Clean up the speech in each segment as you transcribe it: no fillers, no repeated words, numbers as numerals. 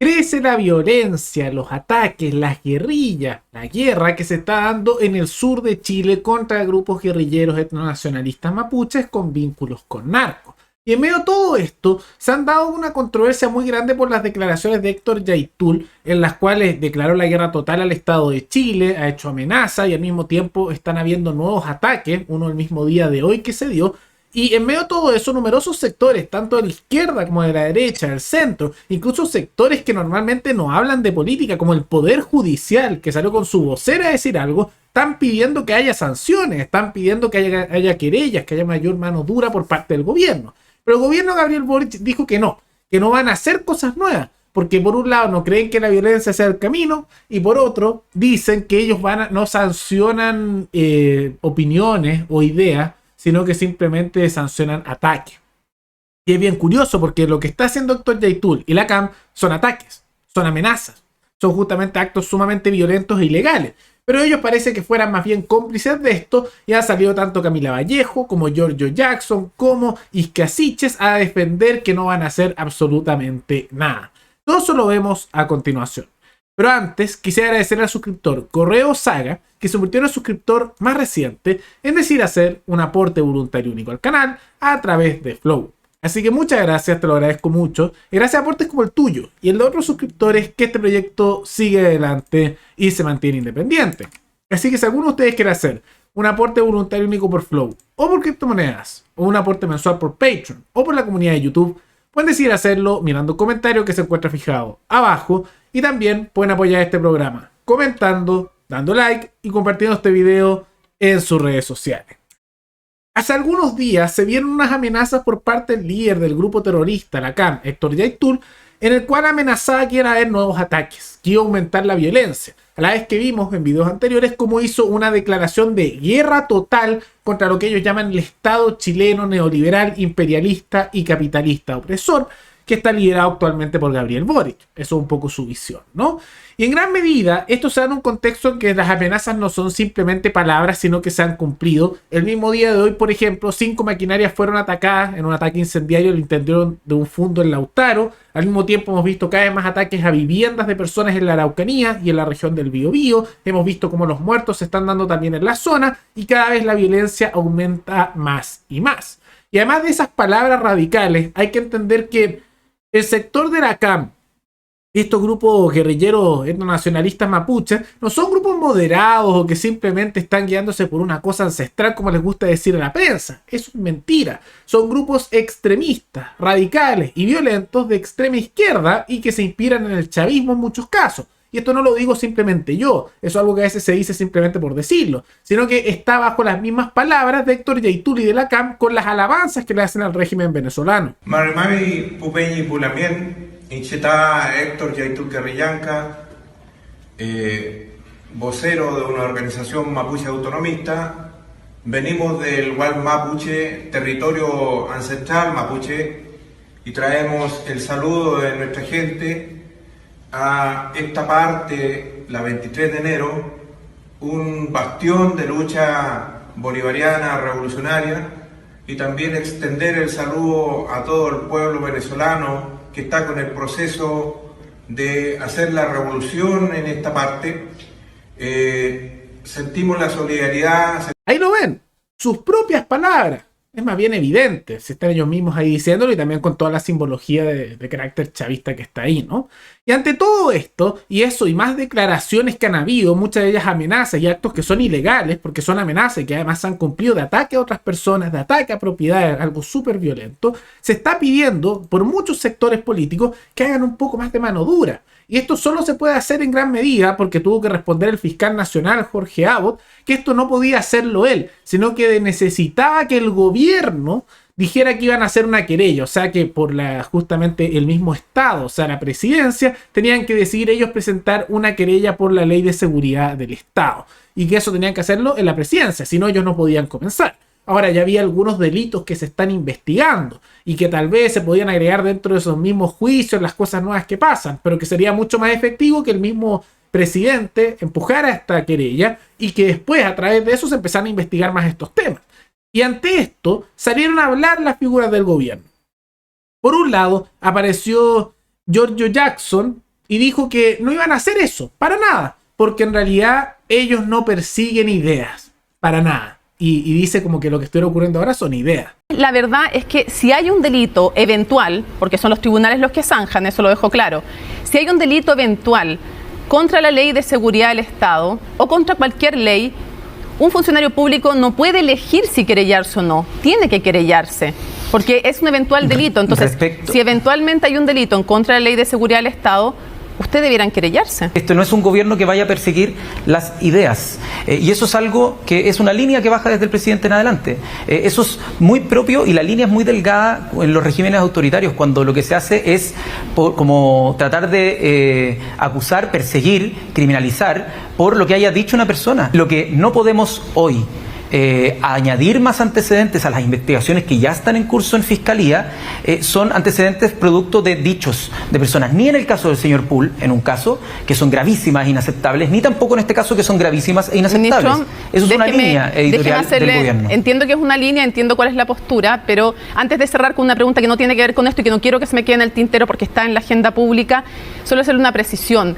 Crece la violencia, los ataques, las guerrillas, la guerra que se está dando en el sur de Chile contra grupos guerrilleros etnonacionalistas mapuches con vínculos con narcos. Y en medio de todo esto, se han dado una controversia muy grande por las declaraciones de Héctor Yaitul, en las cuales declaró la guerra total al Estado de Chile, ha hecho amenaza y al mismo tiempo están habiendo nuevos ataques, uno el mismo día de hoy que se dio. Y en medio de todo eso, numerosos sectores, tanto de la izquierda como de la derecha, del centro, incluso sectores que normalmente no hablan de política, como el Poder Judicial, que salió con su vocera a decir algo, están pidiendo que haya sanciones, están pidiendo que haya querellas, que haya mayor mano dura por parte del gobierno. Pero el gobierno de Gabriel Boric dijo que no van a hacer cosas nuevas, porque por un lado no creen que la violencia sea el camino, y por otro dicen que ellos no sancionan opiniones o ideas, sino que simplemente sancionan ataques. Y es bien curioso porque lo que está haciendo Dr. Yaitul y la CAM son ataques, son amenazas, son justamente actos sumamente violentos e ilegales. Pero ellos parece que fueran más bien cómplices de esto y ha salido tanto Camila Vallejo como Giorgio Jackson como Isca Siches a defender que no van a hacer absolutamente nada. Todo eso lo vemos a continuación. Pero antes, quisiera agradecer al suscriptor Correo Saga, que se convirtió en el suscriptor más reciente en decir hacer un aporte voluntario único al canal a través de Flow. Así que muchas gracias, te lo agradezco mucho. Y gracias a aportes como el tuyo y el de otros suscriptores que este proyecto sigue adelante y se mantiene independiente. Así que si alguno de ustedes quiere hacer un aporte voluntario único por Flow, o por criptomonedas, o un aporte mensual por Patreon, o por la comunidad de YouTube, pueden decidir hacerlo mirando el comentario que se encuentra fijado abajo. Y también pueden apoyar este programa comentando, dando like y compartiendo este video en sus redes sociales. Hace algunos días se vieron unas amenazas por parte del líder del grupo terrorista, la CAM, Héctor Yaitul, en el cual amenazaba que iba a haber nuevos ataques, que iba a aumentar la violencia. A la vez que vimos en videos anteriores cómo hizo una declaración de guerra total contra lo que ellos llaman el Estado chileno neoliberal, imperialista y capitalista opresor, que está liderado actualmente por Gabriel Boric. Eso es un poco su visión, ¿no? Y en gran medida, esto se da en un contexto en que las amenazas no son simplemente palabras, sino que se han cumplido. El mismo día de hoy, por ejemplo, 5 maquinarias fueron atacadas en un ataque incendiario al interior de un fundo en Lautaro. Al mismo tiempo hemos visto cada vez más ataques a viviendas de personas en la Araucanía y en la región del Biobío. Hemos visto cómo los muertos se están dando también en la zona y cada vez la violencia aumenta más y más. Y además de esas palabras radicales, hay que entender que el sector de la CAM, estos grupos guerrilleros etnonacionalistas mapuches, no son grupos moderados o que simplemente están guiándose por una cosa ancestral como les gusta decir a la prensa. Eso es mentira. Son grupos extremistas, radicales y violentos de extrema izquierda y que se inspiran en el chavismo en muchos casos. Y esto no lo digo simplemente yo, eso es algo que a veces se dice simplemente por decirlo, sino que está bajo las mismas palabras de Héctor Yaitul y de la CAM con las alabanzas que le hacen al régimen venezolano. Marimari Pupeñi Pulamien, Incheta Héctor Yaitul Carrillanca, vocero de una organización mapuche autonomista. Venimos del Gual Mapuche, territorio ancestral mapuche, y traemos el saludo de nuestra gente a esta parte, la 23 de enero, un bastión de lucha bolivariana revolucionaria, y también extender el saludo a todo el pueblo venezolano que está con el proceso de hacer la revolución en esta parte. Sentimos la solidaridad. Ahí lo ven, sus propias palabras. Es más bien evidente, se están ellos mismos ahí diciéndolo y también con toda la simbología de carácter chavista que está ahí, ¿no? Y ante todo esto, y eso y más declaraciones que han habido, muchas de ellas amenazas y actos que son ilegales, porque son amenazas y que además han cumplido de ataque a otras personas, de ataque a propiedades, algo súper violento, se está pidiendo por muchos sectores políticos que hagan un poco más de mano dura. Y esto solo se puede hacer en gran medida porque tuvo que responder el fiscal nacional Jorge Abbott que esto no podía hacerlo él, sino que necesitaba que el gobierno dijera que iban a hacer una querella, o sea que por justamente el mismo Estado, o sea la presidencia, tenían que decidir ellos presentar una querella por la ley de seguridad del Estado y que eso tenían que hacerlo en la presidencia, si no ellos no podían comenzar. Ahora ya había algunos delitos que se están investigando y que tal vez se podían agregar dentro de esos mismos juicios las cosas nuevas que pasan, pero que sería mucho más efectivo que el mismo presidente empujara esta querella y que después a través de eso se empezaran a investigar más estos temas. Y ante esto salieron a hablar las figuras del gobierno. Por un lado apareció Giorgio Jackson, y dijo que no iban a hacer eso, para nada, porque en realidad ellos no persiguen ideas, para nada. Y dice como que lo que estuviera ocurriendo ahora son ideas. La verdad es que si hay un delito eventual, porque son los tribunales los que zanjan, eso lo dejo claro, si hay un delito eventual contra la ley de seguridad del Estado o contra cualquier ley, un funcionario público no puede elegir si querellarse o no, tiene que querellarse, porque es un eventual delito. Entonces, si eventualmente hay un delito en contra de la ley de seguridad del Estado, ustedes debieran querellarse. Esto no es un gobierno que vaya a perseguir las ideas. Y eso es algo que es una línea que baja desde el presidente en adelante. Eso es muy propio y la línea es muy delgada en los regímenes autoritarios, cuando lo que se hace es como tratar de acusar, perseguir, criminalizar por lo que haya dicho una persona. Lo que no podemos hoy añadir más antecedentes a las investigaciones que ya están en curso en Fiscalía, son antecedentes producto de dichos de personas, ni en el caso del señor Pool, en un caso que son gravísimas e inaceptables, ni tampoco en este caso que son gravísimas e inaceptables. Ministro, eso es una línea editorial del gobierno. Entiendo que es una línea, entiendo cuál es la postura, pero antes de cerrar con una pregunta que no tiene que ver con esto y que no quiero que se me quede en el tintero porque está en la agenda pública, solo hacerle una precisión.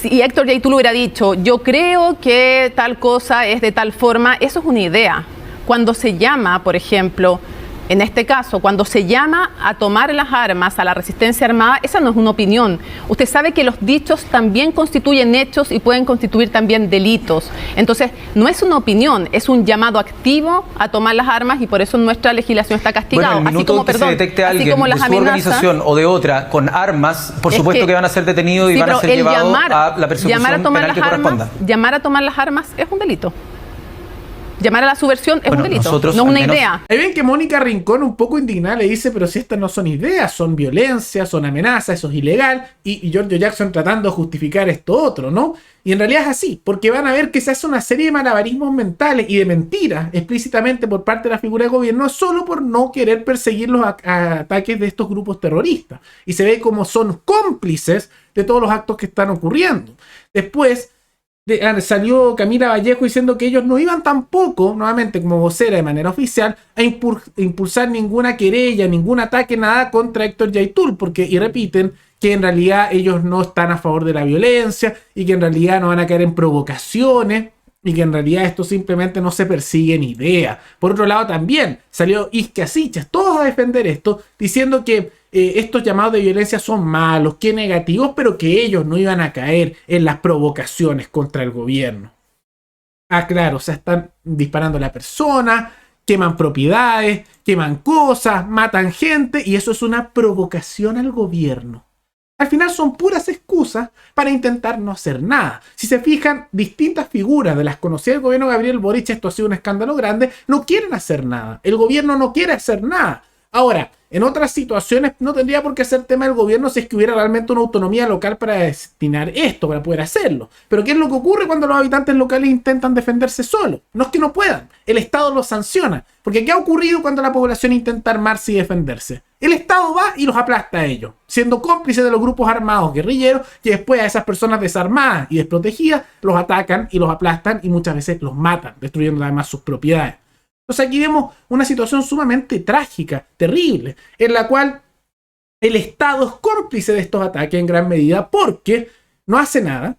Y Héctor Yaitul lo hubiera dicho, yo creo que tal cosa es de tal forma, eso es una idea. Cuando se llama, por ejemplo, en este caso, cuando se llama a tomar las armas a la resistencia armada, esa no es una opinión. Usted sabe que los dichos también constituyen hechos y pueden constituir también delitos. Entonces, no es una opinión, es un llamado activo a tomar las armas y por eso nuestra legislación está castigada. Bueno, el minuto así como, que se detecte a alguien como de las su organización o de otra con armas, por supuesto que van a ser detenidos y van a ser llevados a la persecución penal que corresponda. Llamar a tomar las armas es un delito. Llamar a la subversión es un delito, no es una idea. Ahí ven que Mónica Rincón, un poco indignada, le dice, pero si estas no son ideas, son violencia, son amenazas, eso es ilegal. Y Giorgio Jackson tratando de justificar esto otro, ¿no? Y en realidad es así, porque van a ver que se hace una serie de malabarismos mentales y de mentiras explícitamente por parte de la figura de gobierno solo por no querer perseguir los ataques de estos grupos terroristas. Y se ve como son cómplices de todos los actos que están ocurriendo. Después salió Camila Vallejo diciendo que ellos no iban tampoco, nuevamente como vocera de manera oficial, a impulsar ninguna querella, ningún ataque, nada contra Héctor Yaitul, y repiten que en realidad ellos no están a favor de la violencia y que en realidad no van a caer en provocaciones y que en realidad esto simplemente no se persigue ni idea. Por otro lado también salió Isquia Sichas, todos a defender esto, diciendo que estos llamados de violencia son malos, que negativos, pero que ellos no iban a caer en las provocaciones contra el gobierno. Ah, claro, o sea, están disparando a la persona, queman propiedades, queman cosas, matan gente, y eso es una provocación al gobierno. Al final son puras excusas para intentar no hacer nada. Si se fijan, distintas figuras de las conocidas del gobierno de Gabriel Boric, esto ha sido un escándalo grande, no quieren hacer nada. El gobierno no quiere hacer nada. Ahora, en otras situaciones no tendría por qué ser tema del gobierno si es que hubiera realmente una autonomía local para destinar esto, para poder hacerlo. Pero ¿qué es lo que ocurre cuando los habitantes locales intentan defenderse solos? No es que no puedan, el Estado los sanciona. Porque ¿qué ha ocurrido cuando la población intenta armarse y defenderse? El Estado va y los aplasta a ellos, siendo cómplices de los grupos armados guerrilleros que después a esas personas desarmadas y desprotegidas los atacan y los aplastan y muchas veces los matan, destruyendo además sus propiedades. Entonces aquí vemos una situación sumamente trágica, terrible, en la cual el Estado es cómplice de estos ataques en gran medida porque no hace nada,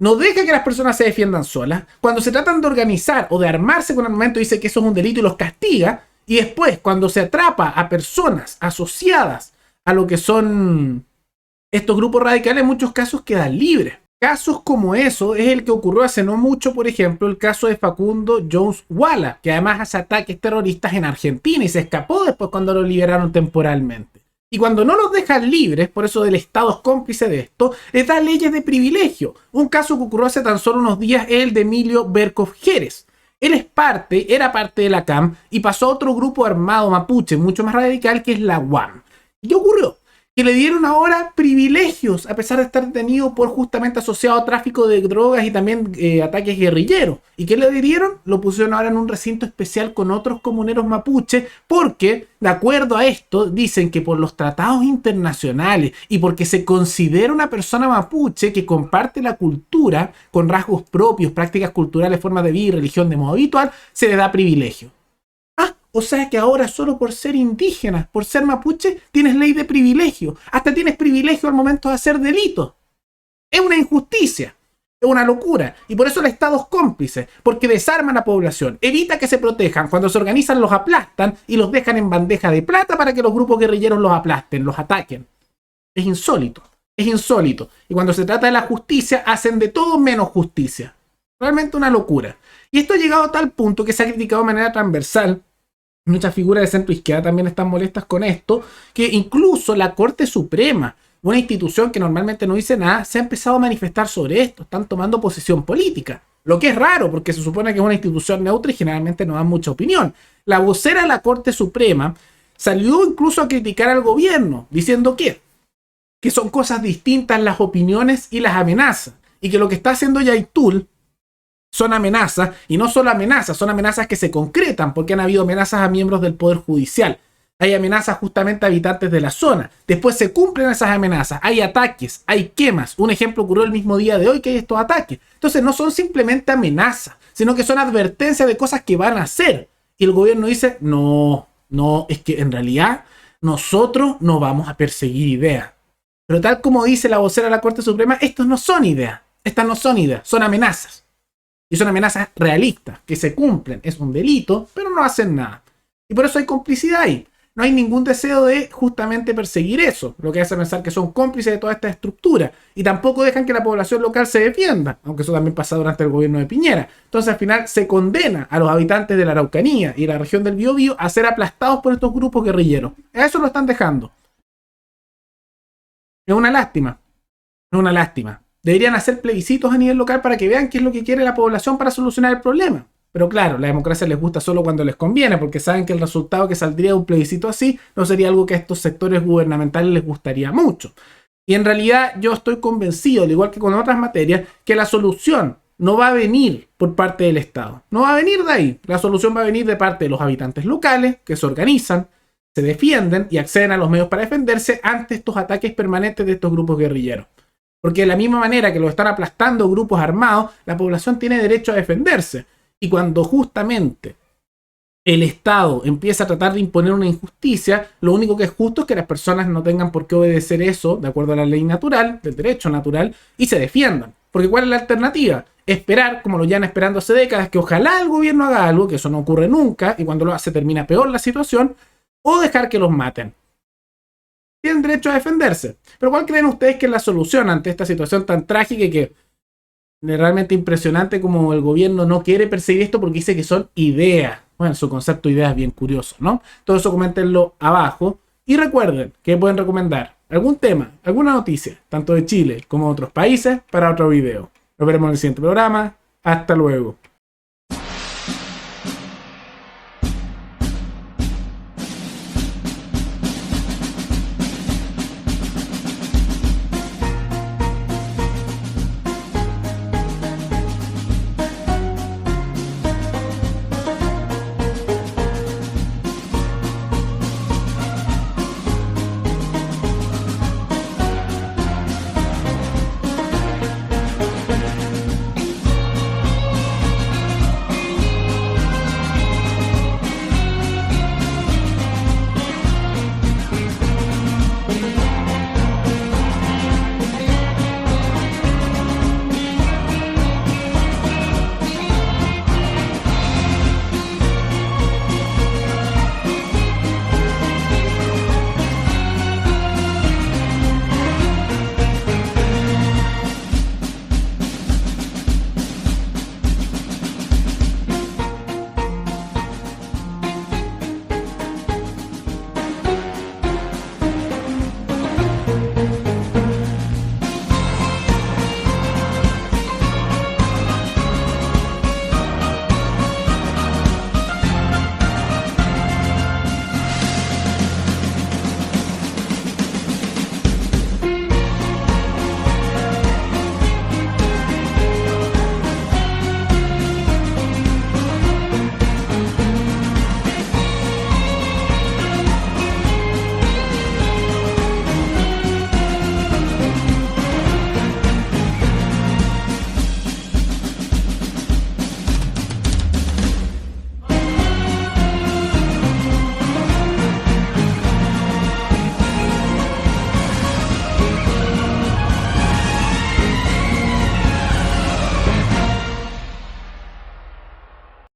no deja que las personas se defiendan solas, cuando se tratan de organizar o de armarse con armamento dice que eso es un delito y los castiga, y después cuando se atrapa a personas asociadas a lo que son estos grupos radicales, en muchos casos quedan libres. Casos como eso es el que ocurrió hace no mucho, por ejemplo, el caso de Facundo Jones Walla, que además hace ataques terroristas en Argentina y se escapó después cuando lo liberaron temporalmente. Y cuando no los dejan libres, por eso el Estado es cómplice de esto, les da leyes de privilegio. Un caso que ocurrió hace tan solo unos días es el de Emilio Berkov Jerez. Él era parte de la CAM y pasó a otro grupo armado mapuche, mucho más radical, que es la UAM. ¿Y qué ocurrió? Que le dieron ahora privilegios a pesar de estar detenido por justamente asociado a tráfico de drogas y también ataques guerrilleros. ¿Y qué le dieron? Lo pusieron ahora en un recinto especial con otros comuneros mapuche porque, de acuerdo a esto, dicen que por los tratados internacionales y porque se considera una persona mapuche que comparte la cultura con rasgos propios, prácticas culturales, formas de vida y religión de modo habitual, se le da privilegio. O sea que ahora solo por ser indígena, por ser mapuche, tienes ley de privilegio. Hasta tienes privilegio al momento de hacer delitos. Es una injusticia. Es una locura. Y por eso el Estado es cómplice. Porque desarma a la población. Evita que se protejan. Cuando se organizan los aplastan y los dejan en bandeja de plata para que los grupos guerrilleros los aplasten, los ataquen. Es insólito. Es insólito. Y cuando se trata de la justicia, hacen de todo menos justicia. Realmente una locura. Y esto ha llegado a tal punto que se ha criticado de manera transversal. Muchas figuras de centro izquierda también están molestas con esto, que incluso la Corte Suprema, una institución que normalmente no dice nada, se ha empezado a manifestar sobre esto. Están tomando posición política. Lo que es raro, porque se supone que es una institución neutra y generalmente no da mucha opinión. La vocera de la Corte Suprema salió incluso a criticar al gobierno, diciendo que son cosas distintas las opiniones y las amenazas. Y que lo que está haciendo Yaitul son amenazas, y no solo amenazas, son amenazas que se concretan, porque han habido amenazas a miembros del Poder Judicial. Hay amenazas justamente a habitantes de la zona. Después se cumplen esas amenazas. Hay ataques, hay quemas. Un ejemplo ocurrió el mismo día de hoy que hay estos ataques. Entonces no son simplemente amenazas, sino que son advertencias de cosas que van a hacer. Y el gobierno dice, no, es que en realidad nosotros no vamos a perseguir ideas. Pero tal como dice la vocera de la Corte Suprema, estos no son ideas. Estas no son ideas, son amenazas. Y son amenazas realistas, que se cumplen. Es un delito, pero no hacen nada. Y por eso hay complicidad ahí. No hay ningún deseo de justamente perseguir eso, lo que hace pensar que son cómplices de toda esta estructura. Y tampoco dejan que la población local se defienda, aunque eso también pasa durante el gobierno de Piñera. Entonces al final se condena a los habitantes de la Araucanía y la región del Biobío a ser aplastados por estos grupos guerrilleros. A eso lo están dejando. Es una lástima. Es una lástima. Deberían hacer plebiscitos a nivel local para que vean qué es lo que quiere la población para solucionar el problema. Pero claro, la democracia les gusta solo cuando les conviene, porque saben que el resultado que saldría de un plebiscito así no sería algo que a estos sectores gubernamentales les gustaría mucho. Y en realidad yo estoy convencido, al igual que con otras materias, que la solución no va a venir por parte del Estado. No va a venir de ahí. La solución va a venir de parte de los habitantes locales, que se organizan, se defienden y acceden a los medios para defenderse ante estos ataques permanentes de estos grupos guerrilleros. Porque de la misma manera que lo están aplastando grupos armados, la población tiene derecho a defenderse. Y cuando justamente el Estado empieza a tratar de imponer una injusticia, lo único que es justo es que las personas no tengan por qué obedecer eso de acuerdo a la ley natural, del derecho natural, y se defiendan. Porque ¿cuál es la alternativa? Esperar, como lo llevan esperando hace décadas, que ojalá el gobierno haga algo, que eso no ocurre nunca, y cuando lo hace termina peor la situación, o dejar que los maten. Tienen derecho a defenderse. Pero ¿cuál creen ustedes que es la solución ante esta situación tan trágica y que es realmente impresionante como el gobierno no quiere perseguir esto porque dice que son ideas? Bueno, su concepto de idea es bien curioso, ¿no? Todo eso coméntenlo abajo. Y recuerden que pueden recomendar algún tema, alguna noticia, tanto de Chile como de otros países, para otro video. Nos veremos en el siguiente programa. Hasta luego.